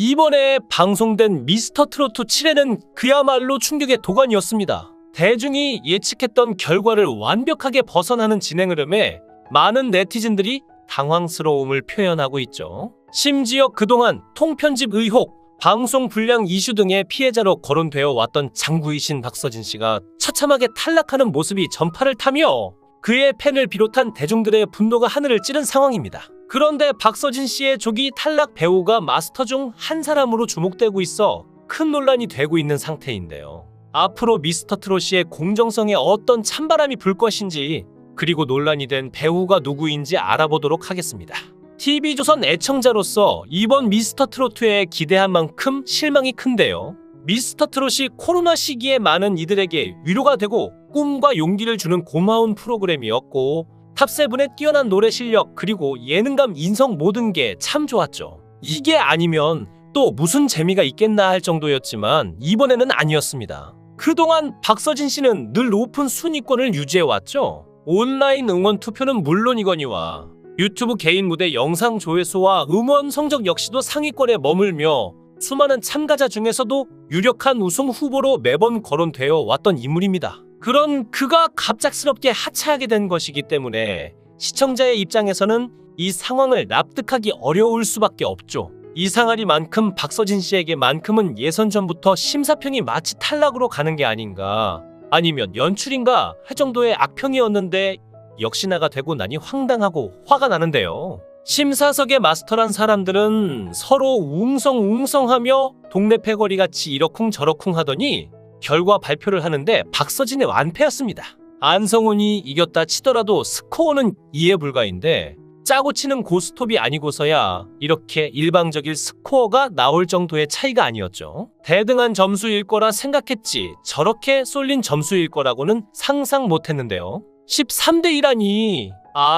이번에 방송된 미스터트로트 7회는 그야말로 충격의 도가니였습니다. 대중이 예측했던 결과를 완벽하게 벗어나는 진행 흐름에 많은 네티즌들이 당황스러움을 표현하고 있죠. 심지어 그동안 통편집 의혹, 방송 불량 이슈 등의 피해자로 거론되어 왔던 장구이신 박서진 씨가 처참하게 탈락하는 모습이 전파를 타며 그의 팬을 비롯한 대중들의 분노가 하늘을 찌른 상황입니다. 그런데 박서진 씨의 조기 탈락 배우가 마스터 중 한 사람으로 주목되고 있어 큰 논란이 되고 있는 상태인데요. 앞으로 미스터트롯의 공정성에 어떤 찬바람이 불 것인지, 그리고 논란이 된 배우가 누구인지 알아보도록 하겠습니다. TV조선 애청자로서 이번 미스터트로트에 기대한 만큼 실망이 큰데요. 미스터트롯이 코로나 시기에 많은 이들에게 위로가 되고 꿈과 용기를 주는 고마운 프로그램이었고, 탑세븐의 뛰어난 노래 실력 그리고 예능감, 인성 모든 게 참 좋았죠. 이게 아니면 또 무슨 재미가 있겠나 할 정도였지만 이번에는 아니었습니다. 그동안 박서진 씨는 늘 높은 순위권을 유지해왔죠. 온라인 응원 투표는 물론이거니와 유튜브 개인 무대 영상 조회수와 음원 성적 역시도 상위권에 머물며 수많은 참가자 중에서도 유력한 우승 후보로 매번 거론되어 왔던 인물입니다. 그런 그가 갑작스럽게 하차하게 된 것이기 때문에 시청자의 입장에서는 이 상황을 납득하기 어려울 수밖에 없죠. 이상하리만큼 박서진 씨에게만큼은 예선 전부터 심사평이 마치 탈락으로 가는 게 아닌가, 아니면 연출인가 할 정도의 악평이었는데 역시나가 되고 나니 황당하고 화가 나는데요. 심사석에 마스터란 사람들은 서로 웅성웅성하며 동네 패거리같이 이러쿵저러쿵 하더니 결과 발표를 하는데 박서진의 완패였습니다. 안성훈이 이겼다 치더라도 스코어는 이해 불가인데 짜고 치는 고스톱이 아니고서야 이렇게 일방적일 스코어가 나올 정도의 차이가 아니었죠. 대등한 점수일 거라 생각했지 저렇게 쏠린 점수일 거라고는 상상 못했는데요. 13대1하니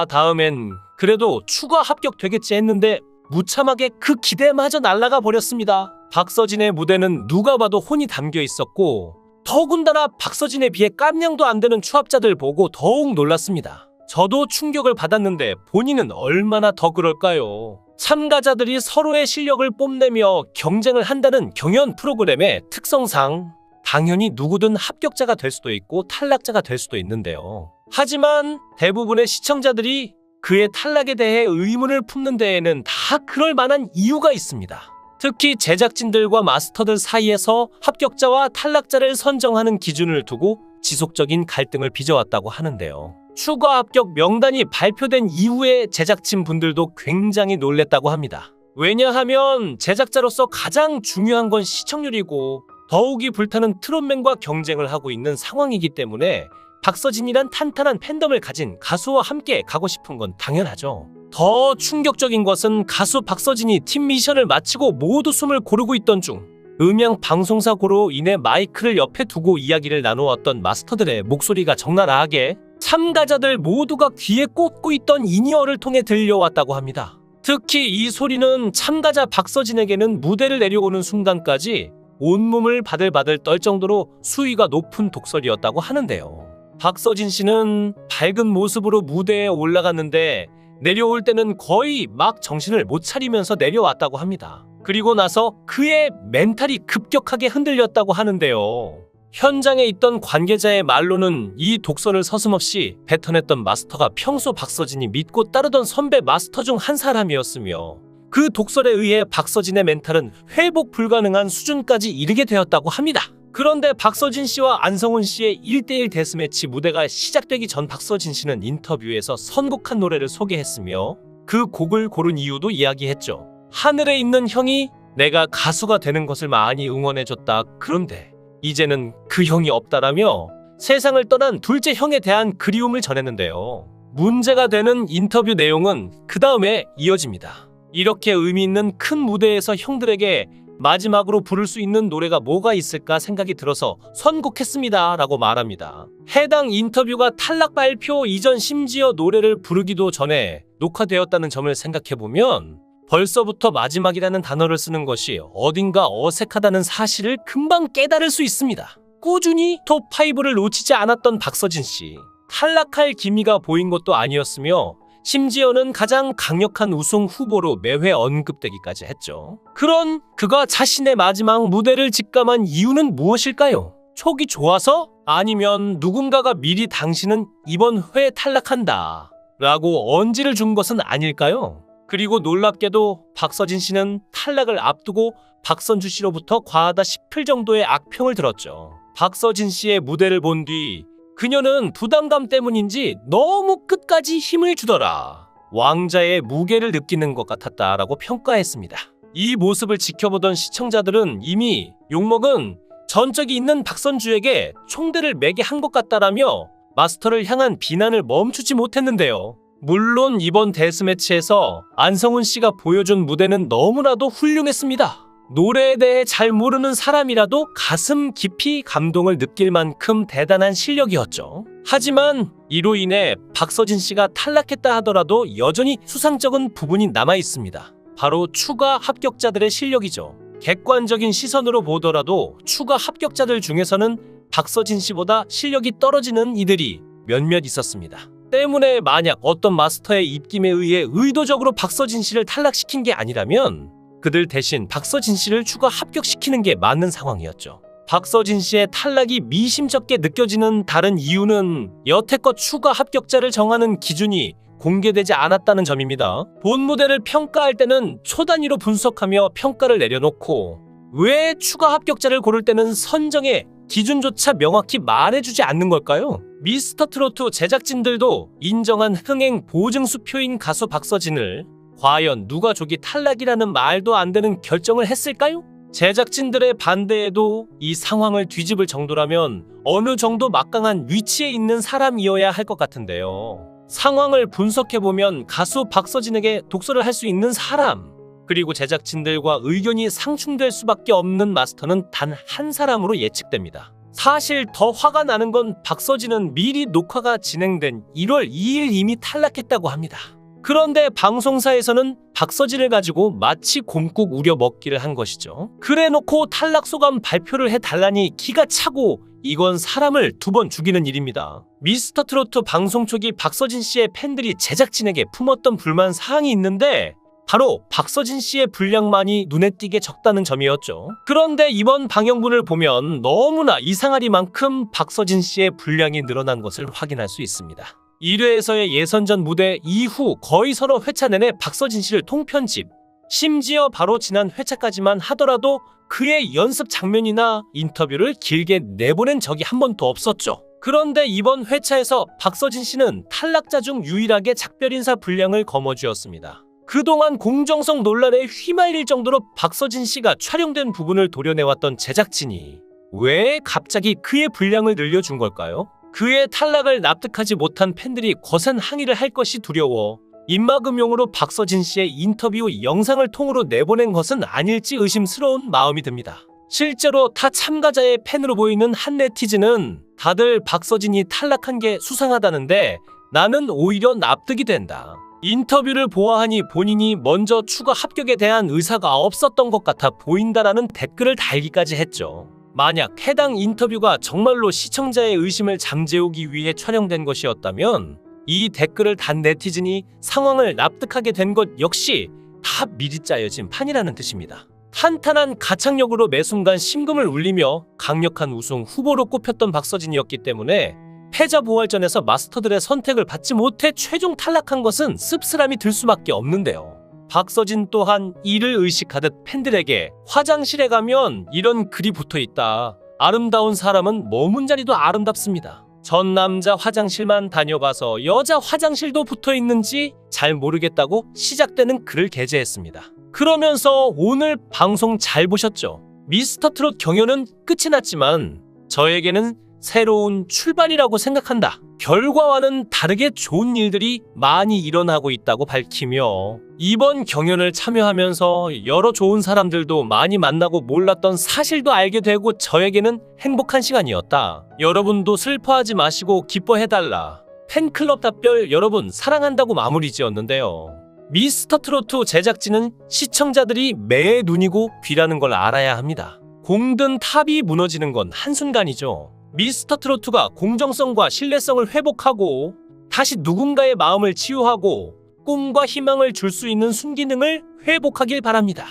다음엔 그래도 추가 합격되겠지 했는데 무참하게 그 기대마저 날아가 버렸습니다. 박서진의 무대는 누가 봐도 혼이 담겨 있었고, 더군다나 박서진에 비해 깜냥도 안 되는 추합자들 보고 더욱 놀랐습니다. 저도 충격을 받았는데 본인은 얼마나 더 그럴까요? 참가자들이 서로의 실력을 뽐내며 경쟁을 한다는 경연 프로그램의 특성상 당연히 누구든 합격자가 될 수도 있고 탈락자가 될 수도 있는데요. 하지만 대부분의 시청자들이 그의 탈락에 대해 의문을 품는 데에는 다 그럴 만한 이유가 있습니다. 특히 제작진들과 마스터들 사이에서 합격자와 탈락자를 선정하는 기준을 두고 지속적인 갈등을 빚어왔다고 하는데요. 추가 합격 명단이 발표된 이후에 제작진 분들도 굉장히 놀랬다고 합니다. 왜냐하면 제작자로서 가장 중요한 건 시청률이고 더욱이 불타는 트롯맨과 경쟁을 하고 있는 상황이기 때문에 박서진이란 탄탄한 팬덤을 가진 가수와 함께 가고 싶은 건 당연하죠. 더 충격적인 것은 가수 박서진이 팀 미션을 마치고 모두 숨을 고르고 있던 중 음향 방송사고로 인해 마이크를 옆에 두고 이야기를 나누었던 마스터들의 목소리가 적나라하게 참가자들 모두가 귀에 꽂고 있던 인이어를 통해 들려왔다고 합니다. 특히 이 소리는 참가자 박서진에게는 무대를 내려오는 순간까지 온몸을 바들바들 떨 정도로 수위가 높은 독설이었다고 하는데요. 박서진 씨는 밝은 모습으로 무대에 올라갔는데 내려올 때는 거의 막 정신을 못 차리면서 내려왔다고 합니다. 그리고 나서 그의 멘탈이 급격하게 흔들렸다고 하는데요. 현장에 있던 관계자의 말로는 이 독설을 서슴없이 뱉어냈던 마스터가 평소 박서진이 믿고 따르던 선배 마스터 중 한 사람이었으며, 그 독설에 의해 박서진의 멘탈은 회복 불가능한 수준까지 이르게 되었다고 합니다. 그런데 박서진 씨와 안성훈 씨의 1대1 데스매치 무대가 시작되기 전 박서진 씨는 인터뷰에서 선곡한 노래를 소개했으며 그 곡을 고른 이유도 이야기했죠. 하늘에 있는 형이 내가 가수가 되는 것을 많이 응원해줬다. 그런데 이제는 그 형이 없다라며 세상을 떠난 둘째 형에 대한 그리움을 전했는데요. 문제가 되는 인터뷰 내용은 그 다음에 이어집니다. 이렇게 의미 있는 큰 무대에서 형들에게 마지막으로 부를 수 있는 노래가 뭐가 있을까 생각이 들어서 선곡했습니다 라고 말합니다. 해당 인터뷰가 탈락 발표 이전 심지어 노래를 부르기도 전에 녹화되었다는 점을 생각해보면 벌써부터 마지막이라는 단어를 쓰는 것이 어딘가 어색하다는 사실을 금방 깨달을 수 있습니다. 꾸준히 톱5를 놓치지 않았던 박서진 씨. 탈락할 기미가 보인 것도 아니었으며 심지어는 가장 강력한 우승 후보로 매회 언급되기까지 했죠. 그런 그가 자신의 마지막 무대를 직감한 이유는 무엇일까요? 촉이 좋아서? 아니면 누군가가 미리 당신은 이번 회에 탈락한다 라고 언지를 준 것은 아닐까요? 그리고 놀랍게도 박서진 씨는 탈락을 앞두고 박선주 씨로부터 과하다 싶을 정도의 악평을 들었죠. 박서진 씨의 무대를 본 뒤 그녀는 부담감 때문인지 너무 끝까지 힘을 주더라. 왕자의 무게를 느끼는 것 같았다라고 평가했습니다. 이 모습을 지켜보던 시청자들은 이미 욕먹은 전적이 있는 박선주에게 총대를 매게 한 것 같다라며 마스터를 향한 비난을 멈추지 못했는데요. 물론 이번 데스매치에서 안성훈 씨가 보여준 무대는 너무나도 훌륭했습니다. 노래에 대해 잘 모르는 사람이라도 가슴 깊이 감동을 느낄 만큼 대단한 실력이었죠. 하지만 이로 인해 박서진 씨가 탈락했다 하더라도 여전히 수상쩍은 부분이 남아 있습니다. 바로 추가 합격자들의 실력이죠. 객관적인 시선으로 보더라도 추가 합격자들 중에서는 박서진 씨보다 실력이 떨어지는 이들이 몇몇 있었습니다. 때문에 만약 어떤 마스터의 입김에 의해 의도적으로 박서진 씨를 탈락시킨 게 아니라면 그들 대신 박서진 씨를 추가 합격시키는 게 맞는 상황이었죠. 박서진 씨의 탈락이 미심쩍게 느껴지는 다른 이유는 여태껏 추가 합격자를 정하는 기준이 공개되지 않았다는 점입니다. 본 무대를 평가할 때는 초 단위로 분석하며 평가를 내려놓고 왜 추가 합격자를 고를 때는 선정의 기준조차 명확히 말해주지 않는 걸까요? 미스터트로트 제작진들도 인정한 흥행 보증수표인 가수 박서진을 과연 누가 조기 탈락이라는 말도 안 되는 결정을 했을까요? 제작진들의 반대에도 이 상황을 뒤집을 정도라면 어느 정도 막강한 위치에 있는 사람이어야 할 것 같은데요. 상황을 분석해보면 가수 박서진에게 독서를 할 수 있는 사람, 그리고 제작진들과 의견이 상충될 수밖에 없는 마스터는 단 한 사람으로 예측됩니다. 사실 더 화가 나는 건 박서진은 미리 녹화가 진행된 1월 2일 이미 탈락했다고 합니다. 그런데 방송사에서는 박서진을 가지고 마치 곰국 우려 먹기를 한 것이죠. 그래놓고 탈락 소감 발표를 해달라니 기가 차고 이건 사람을 두 번 죽이는 일입니다. 미스터트로트 방송 초기 박서진 씨의 팬들이 제작진에게 품었던 불만 사항이 있는데 바로 박서진 씨의 분량만이 눈에 띄게 적다는 점이었죠. 그런데 이번 방영분을 보면 너무나 이상하리만큼 박서진 씨의 분량이 늘어난 것을 확인할 수 있습니다. 1회에서의 예선전 무대 이후 거의 서로 회차 내내 박서진 씨를 통편집, 심지어 바로 지난 회차까지만 하더라도 그의 연습 장면이나 인터뷰를 길게 내보낸 적이 한 번도 없었죠. 그런데 이번 회차에서 박서진 씨는 탈락자 중 유일하게 작별 인사 분량을 거머쥐었습니다. 그동안 공정성 논란에 휘말릴 정도로 박서진 씨가 촬영된 부분을 도려내왔던 제작진이 왜 갑자기 그의 분량을 늘려준 걸까요? 그의 탈락을 납득하지 못한 팬들이 거센 항의를 할 것이 두려워 입막음용으로 박서진 씨의 인터뷰 영상을 통으로 내보낸 것은 아닐지 의심스러운 마음이 듭니다. 실제로 타 참가자의 팬으로 보이는 한 네티즌은 다들 박서진이 탈락한 게 수상하다는데 나는 오히려 납득이 된다. 인터뷰를 보아하니 본인이 먼저 추가 합격에 대한 의사가 없었던 것 같아 보인다라는 댓글을 달기까지 했죠. 만약 해당 인터뷰가 정말로 시청자의 의심을 잠재우기 위해 촬영된 것이었다면 이 댓글을 단 네티즌이 상황을 납득하게 된 것 역시 다 미리 짜여진 판이라는 뜻입니다. 탄탄한 가창력으로 매 순간 심금을 울리며 강력한 우승 후보로 꼽혔던 박서진이었기 때문에 패자 부활전에서 마스터들의 선택을 받지 못해 최종 탈락한 것은 씁쓸함이 들 수밖에 없는데요. 박서진 또한 이를 의식하듯 팬들에게 화장실에 가면 이런 글이 붙어있다. 아름다운 사람은 머문 자리도 아름답습니다. 전 남자 화장실만 다녀봐서 여자 화장실도 붙어있는지 잘 모르겠다고 시작되는 글을 게재했습니다. 그러면서 오늘 방송 잘 보셨죠? 미스터트롯 경연은 끝이 났지만 저에게는 새로운 출발이라고 생각한다. 결과와는 다르게 좋은 일들이 많이 일어나고 있다고 밝히며 이번 경연을 참여하면서 여러 좋은 사람들도 많이 만나고 몰랐던 사실도 알게 되고 저에게는 행복한 시간이었다. 여러분도 슬퍼하지 마시고 기뻐해달라. 팬클럽 답별 여러분 사랑한다고 마무리 지었는데요. 미스터트로트 제작진은 시청자들이 매의 눈이고 귀라는 걸 알아야 합니다. 공든 탑이 무너지는 건 한순간이죠. 미스터트로트가 공정성과 신뢰성을 회복하고 다시 누군가의 마음을 치유하고 꿈과 희망을 줄 수 있는 순기능을 회복하길 바랍니다.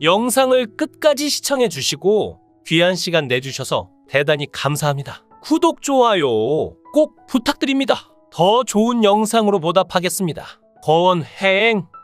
영상을 끝까지 시청해 주시고 귀한 시간 내주셔서 대단히 감사합니다. 구독, 좋아요 꼭 부탁드립니다. 더 좋은 영상으로 보답하겠습니다. 거원행